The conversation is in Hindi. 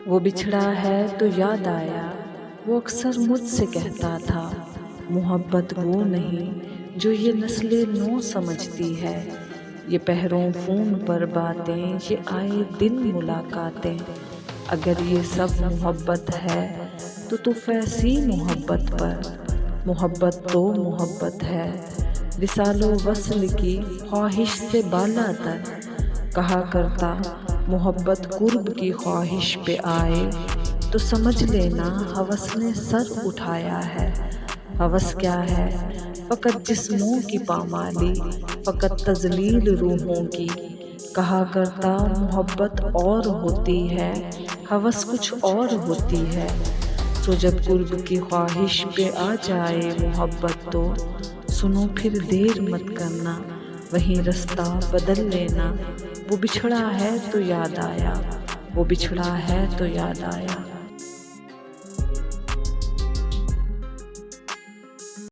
वो बिछड़ा है तो याद आया, वो अक्सर मुझसे कहता था, मोहब्बत वो नहीं जो ये नस्लें नौ समझती है। ये पहरों फ़ोन पर बातें, ये आए दिन मुलाकातें। अगर ये सब मोहब्बत है तो फैसी मोहब्बत पर। मोहब्बत तो मोहब्बत है, विसालो वस्ल की ख्वाहिश से बाला तर। कहा करता मोहब्बत कुर्ब की ख्वाहिश पे आए तो समझ लेना हवस ने सर उठाया है। हवस क्या है? फ़कत जिस्मों की पामाली, फ़कत तज़लील रूहों की। कहा करता मोहब्बत और होती है, हवस कुछ और होती है। सो जब कुर्ब की ख्वाहिश पे आ जाए मोहब्बत तो सुनो फिर देर मत करना, वहीं रास्ता बदल लेना। वो बिछड़ा है तो याद आया, वो बिछड़ा है तो याद आया।